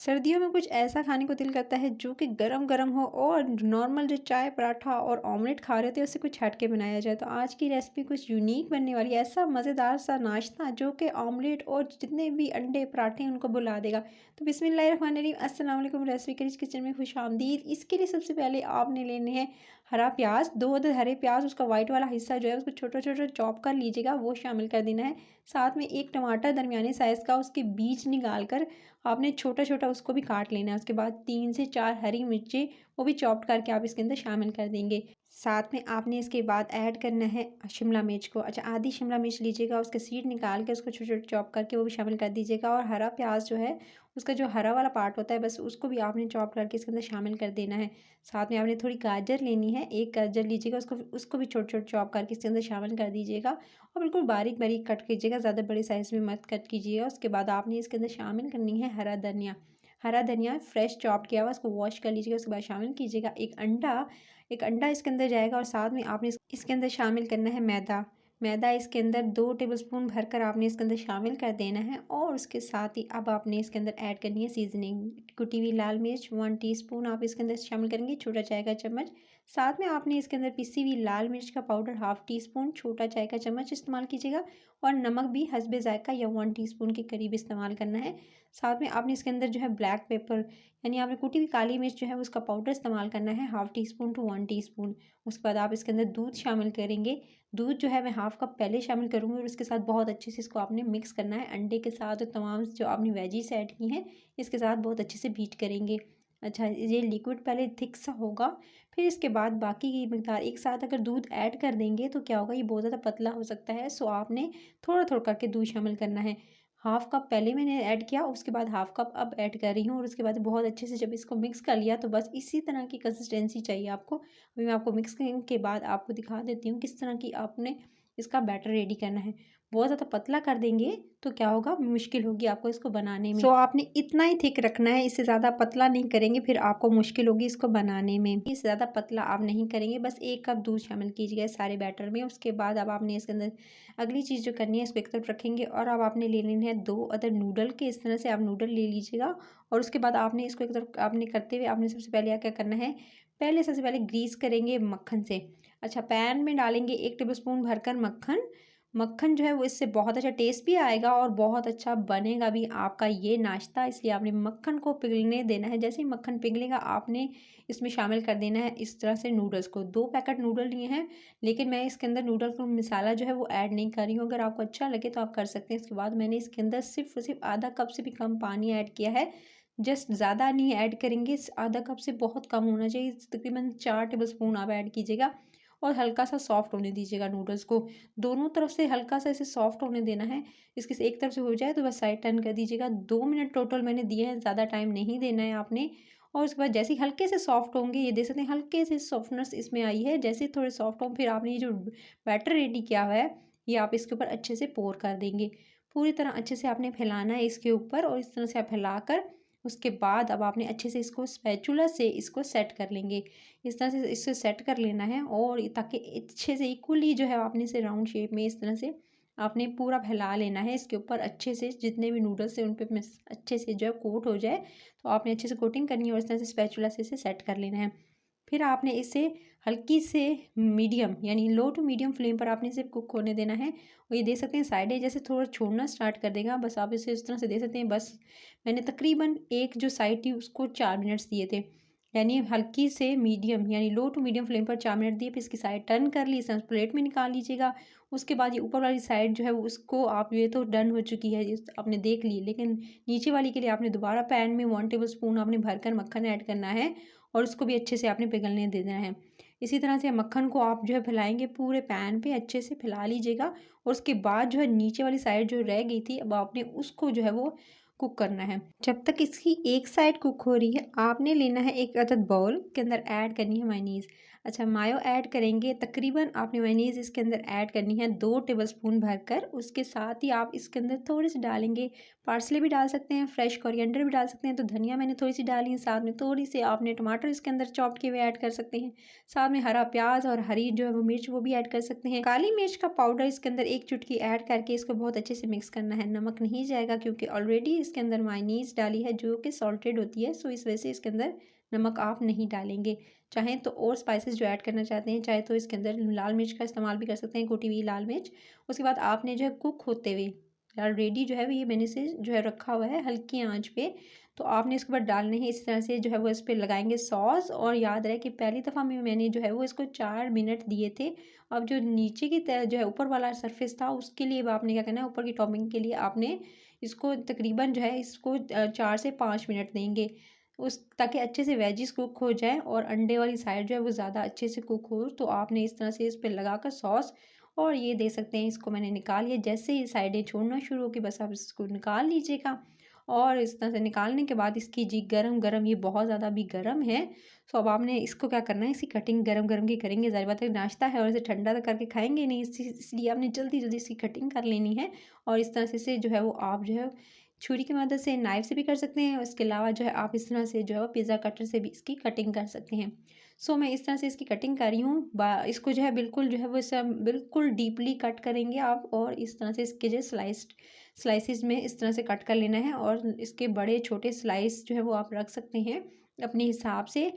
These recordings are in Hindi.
सर्दियों में कुछ ऐसा खाने को दिल करता है जो कि गरम-गरम हो और नॉर्मल जो चाय पराठा और ऑमलेट खा रहे थे उससे कुछ हट के बनाया जाए। तो आज की रेसिपी कुछ यूनिक बनने वाली है, ऐसा मज़ेदार सा नाश्ता जो कि ऑमलेट और जितने भी अंडे पराठे हैं उनको भुला देगा। तो बिस्मिल्लाहिर्रहमानिर्रहीम, अस्सलाम वालेकुम। रेसिपी करिश किचन में खुशामदीद। इसके लिए सबसे पहले आपने लेने हैं हरा प्याज, 2 अदद हरे प्याज, उसका वाइट वाला हिस्सा जो है उसको छोटा-छोटा चॉप कर लीजिएगा, वो शामिल कर देना है। साथ में 1 टमाटर दरमियाने साइज़ का, उसके बीज निकाल कर आपने छोटा-छोटा उसको भी काट लेना है। उसके बाद 3 से 4 हरी मिर्ची, वो भी चॉप्ड करके आप इसके अंदर शामिल कर देंगे। साथ में आपने इसके बाद ऐड करना है शिमला मिर्च को। अच्छा, आधी शिमला मिर्च लीजिएगा, उसके सीड निकाल के उसको छोटे-छोटे चॉप करके वो भी शामिल कर दीजिएगा। और हरा प्याज जो है, उसका जो हरा वाला पार्ट होता है बस उसको भी आपने चॉप करके इसके अंदर शामिल कर देना है। साथ में आपने थोड़ी गाजर लेनी है, 1 गाजर लीजिएगा, उसको उसको भी छोटे-छोटे चॉप करके इसके अंदर शामिल कर दीजिएगा। और बिल्कुल बारीक-बारीक कट कीजिएगा, ज़्यादा बड़े साइज़ में मत कट कीजिएगा। उसके बाद आपने इसके अंदर शामिल करनी है हरा धनिया। हरा धनिया फ्रेश चॉप किया हुआ, उसको वॉश कर लीजिएगा, उसके बाद शामिल कीजिएगा। एक अंडा इसके अंदर जाएगा और साथ में आपने इसके अंदर शामिल करना है मैदा। मैदा इसके अंदर 2 टेबलस्पून भरकर आपने इसके अंदर शामिल कर देना है। और उसके साथ ही अब आपने इसके अंदर ऐड करनी है सीज़निंग। कुटी हुई लाल मिर्च 1 टीस्पून आप इसके अंदर शामिल करेंगे, छोटा चाय का चम्मच। साथ में आपने इसके अंदर पिसी हुई लाल मिर्च का पाउडर हाफ़ टीस्पून, छोटा चाय का चम्मच इस्तेमाल कीजिएगा। और नमक भी हस्बे ज़ायक़ा या 1 टीस्पून के करीब इस्तेमाल करना है। साथ में आपने इसके अंदर जो है ब्लैक पेपर, यानी आपने कुटी हुई काली मिर्च जो है उसका पाउडर इस्तेमाल करना है, हाफ़ टीस्पून टू 1 टीस्पून। उसके बाद आप इसके अंदर दूध शामिल करेंगे। दूध जो है मैं हाफ़ कप पहले शामिल करूँगी और उसके साथ बहुत अच्छे से इसको आपने मिक्स करना है। अंडे के साथ और तमाम जो आपने वेजीज़ ऐड की हैं इसके साथ बहुत अच्छे से बीट करेंगे। अच्छा, ये लिक्विड पहले थिक सा होगा, फिर इसके बाद बाकी की मिकदार एक साथ अगर दूध ऐड कर देंगे तो क्या होगा, ये बहुत ज़्यादा पतला हो सकता है। सो आपने थोड़ा-थोड़ा करके दूध शामिल करना है। हाफ़ कप पहले मैंने ऐड किया, उसके बाद हाफ़ कप अब ऐड कर रही हूँ। और उसके बाद बहुत अच्छे से जब इसको मिक्स कर लिया तो बस इसी तरह की कंसिस्टेंसी चाहिए आपको। अभी मैं आपको मिक्स करने के बाद आपको दिखा देती हूँ किस तरह की आपने इसका बैटर रेडी करना है। बहुत ज़्यादा पतला कर देंगे तो क्या होगा, मुश्किल होगी आपको इसको बनाने में। सो आपने इतना ही थिक रखना है, इससे ज़्यादा पतला नहीं करेंगे, फिर आपको मुश्किल होगी इसको बनाने में। इससे ज़्यादा पतला आप नहीं करेंगे, बस 1 कप दूध शामिल कीजिएगा सारे बैटर में। उसके बाद अब आपने इसके अंदर अगली चीज़ जो करनी है इसको एक तरफ रखेंगे और अब आपने ले लेने हैं 2 अदर नूडल के। इस तरह से आप नूडल ले लीजिएगा। और उसके बाद आपने इसको एक तरफ आपने करते हुए आपने सबसे पहले क्या करना है, सबसे पहले ग्रीस करेंगे मक्खन से। अच्छा, पैन में डालेंगे 1 टेबलस्पून भरकर मक्खन। मक्खन जो है वो इससे बहुत अच्छा टेस्ट भी आएगा और बहुत अच्छा बनेगा भी आपका ये नाश्ता, इसलिए आपने मक्खन को पिघलने देना है। जैसे ही मक्खन पिघलेगा आपने इसमें शामिल कर देना है इस तरह से नूडल्स को। 2 पैकेट नूडल लिए हैं, लेकिन मैं इसके अंदर नूडल का मसाला जो है वो ऐड नहीं कर रही हूँ। अगर आपको अच्छा लगे तो आप कर सकते हैं। इसके बाद मैंने इसके अंदर सिर्फ़ और सिर्फ आधा कप से भी कम पानी ऐड किया है। जस्ट ज़्यादा नहीं ऐड करेंगे, आधा कप से बहुत कम होना चाहिए, तकरीबन 4 टेबलस्पून आप ऐड कीजिएगा। और हल्का सा सॉफ्ट होने दीजिएगा नूडल्स को। दोनों तरफ से हल्का सा इसे सॉफ्ट होने देना है। इसकी से एक तरफ से हो जाए तो बस साइड टर्न कर दीजिएगा। 2 मिनट टोटल मैंने दिए हैं, ज़्यादा टाइम नहीं देना है आपने। और उसके बाद जैसे ही हल्के से सॉफ्ट होंगे, ये देख सकते हैं हल्के से सॉफ्टनेस इसमें आई है। जैसे ही थोड़े सॉफ्ट हों, फिर आपने ये जो बैटर रेडी किया हुआ है ये आप इसके ऊपर अच्छे से पोर कर देंगे। पूरी तरह अच्छे से आपने फैलाना है इसके ऊपर और इस तरह से आप फैलाकर उसके बाद अब आपने अच्छे से इसको स्पैचुला से इसको सेट कर लेंगे। इस तरह से इसे सेट कर लेना है और ताकि अच्छे से इक्वली जो है आपने इसे राउंड शेप में इस तरह से आपने पूरा फैला लेना है इसके ऊपर अच्छे से। जितने भी नूडल्स हैं उन पे अच्छे से जो है कोट हो जाए, तो आपने अच्छे से कोटिंग करनी है और इस तरह से स्पैचुला से इसे सेट कर लेना है। फिर आपने इसे हल्की से मीडियम यानी लो टू मीडियम फ्लेम पर आपने इसे कुक होने देना है। और ये देख सकते हैं साइडें जैसे थोड़ा छोड़ना स्टार्ट कर देगा, बस आप इसे इस तरह से देख सकते हैं। बस मैंने तकरीबन एक जो साइड थी उसको 4 मिनट्स दिए थे, यानी हल्की से मीडियम यानी लो टू मीडियम फ्लेम पर 4 मिनट दिए। फिर इसकी साइड टर्न कर ली, इसे प्लेट में निकाल लीजिएगा। उसके बाद ये ऊपर वाली साइड जो है वो उसको आप, ये तो डन हो चुकी है, आपने देख ली, लेकिन नीचे वाली के लिए आपने दोबारा पैन में 1 टेबल स्पून आपने भरकर मक्खन ऐड करना है और उसको भी अच्छे से आपने पिघलने दे देना है। इसी तरह से मक्खन को आप जो है फैलाएंगे पूरे पैन पे, अच्छे से फैला लीजिएगा। और उसके बाद जो है नीचे वाली साइड जो रह गई थी, अब आपने उसको जो है वो कुक करना है। जब तक इसकी एक साइड कुक हो रही है आपने लेना है 1 अदद बाउल के अंदर ऐड करनी है मेयोनीज़। अच्छा, मायो ऐड करेंगे, तकरीबन आपने मेयोनीज़ इसके अंदर ऐड करनी है 2 टेबलस्पून भरकर। उसके साथ ही आप इसके अंदर थोड़े से डालेंगे, पार्सले भी डाल सकते हैं, फ्रेश कोरिएंडर भी डाल सकते हैं। तो धनिया मैंने थोड़ी सी डाली है, साथ में थोड़ी सी आपने टमाटर इसके अंदर चॉप किए हुए ऐड कर सकते हैं। साथ में हरा प्याज और हरी जो है वो मिर्च वो भी ऐड कर सकते हैं। काली मिर्च का पाउडर इसके अंदर 1 चुटकी ऐड करके इसको बहुत अच्छे से मिक्स करना है। नमक नहीं जाएगा क्योंकि ऑलरेडी इसके अंदर मायोनीज़ डाली है जो कि सॉल्टेड होती है, सो इस वजह से इसके अंदर नमक आप नहीं डालेंगे। चाहें तो और स्पाइसेस जो ऐड करना चाहते हैं, चाहे तो इसके अंदर लाल मिर्च का इस्तेमाल भी कर सकते हैं, कुटी हुई लाल मिर्च। उसके बाद आपने जो है कुक होते हुए ऑलरेडी जो है वो ये मैंने से जो है रखा हुआ है हल्की आंच पे, तो आपने इसके बाद डालने हैं इस तरह से जो है वो इस पे लगाएंगे सॉस। और याद रहे कि पहली दफ़ा में मैंने जो है वो इसको 4 मिनट दिए थे। अब जो नीचे की जो है ऊपर वाला सरफेस था उसके लिए अब आपने क्या करना है, ऊपर की टॉपिंग के लिए आपने इसको तकरीबन जो है इसको 4 से 5 मिनट देंगे उस, ताकि अच्छे से वेजिस कुक हो जाए और अंडे वाली साइड जो है वो ज़्यादा अच्छे से कुक हो। तो आपने इस तरह से इस पर लगाकर सॉस, और ये दे सकते हैं, इसको मैंने निकाल लिया। जैसे ही साइडें छोड़ना शुरू होगी बस आप इसको निकाल लीजिएगा। और इस तरह से निकालने के बाद इसकी जी गरम गरम, ये बहुत ज़्यादा भी गरम है, सो अब आपने इसको क्या करना है, इसकी कटिंग गरम गरम की करेंगे। ज़ाहिर बात है नाश्ता है और इसे ठंडा तो करके खाएंगे नहीं, इसलिए आपने जल्दी जल्दी इसकी कटिंग कर लेनी है। और इस तरह से जो है वो आप जो है छुरी की मदद से, नाइफ़ से भी कर सकते हैं। और इसके अलावा जो है आप इस तरह से जो है पिज़्ज़ा कटर से भी इसकी कटिंग कर सकते हैं। सो मैं इस तरह से इसकी कटिंग कर रही हूँ। इसको जो है बिल्कुल जो है वो सब बिल्कुल डीपली कट करेंगे आप, और इस तरह से इसके जो स्लाइसेस में इस तरह से कट कर लेना है। और इसके बड़े छोटे स्लाइस जो है वो आप रख सकते हैं अपने हिसाब से।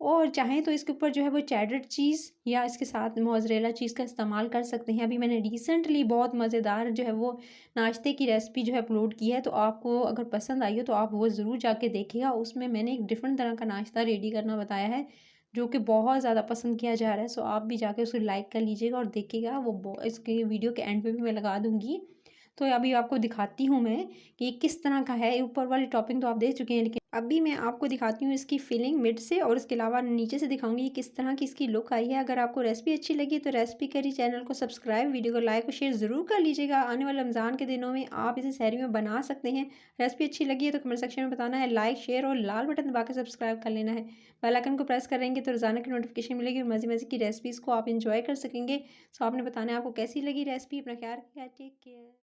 और चाहें तो इसके ऊपर जो है वो चेडर चीज़ या इसके साथ मोज़रेला चीज़ का इस्तेमाल कर सकते हैं। अभी मैंने रिसेंटली बहुत मज़ेदार जो है वो नाश्ते की रेसिपी जो है अपलोड की है, तो आपको अगर पसंद आई हो तो आप वो ज़रूर जाके देखिएगा। उसमें मैंने एक डिफरेंट तरह का नाश्ता रेडी करना बताया है जो कि बहुत ज़्यादा पसंद किया जा रहा है। सो आप भी जाके उसको लाइक कर लीजिएगा और देखिएगा। वो इसके वीडियो के एंड पे भी मैं लगा दूँगी। तो अभी आपको दिखाती हूँ मैं कि ये किस तरह का है। ऊपर वाली टॉपिंग तो आप देख चुके हैं, लेकिन अभी मैं आपको दिखाती हूँ इसकी फिलिंग मिड से, और इसके अलावा नीचे से दिखाऊंगी कि किस तरह की इसकी लुक आई है। अगर आपको रेसिपी अच्छी लगी तो रेसिपी करी चैनल को सब्सक्राइब, वीडियो को लाइक और शेयर ज़रूर कर लीजिएगा। आने वाले रमज़ान के दिनों में आप इसे सहरी में बना सकते हैं। रेसिपी अच्छी लगी है तो कमेंट सेक्शन में बताना है, लाइक शेयर और लाल बटन दबा के सब्सक्राइब कर लेना है। बेल आइकन को प्रेस करेंगे तो रोज़ाना की नोटिफिकेशन मिलेगी और मज़े मज़े की रेसिपीज़ को आप इंजॉय कर सकेंगे। सो आपने बताना है आपको कैसी लगी रेसिपी। अपना ख्याल रखिएगा, टेक केयर।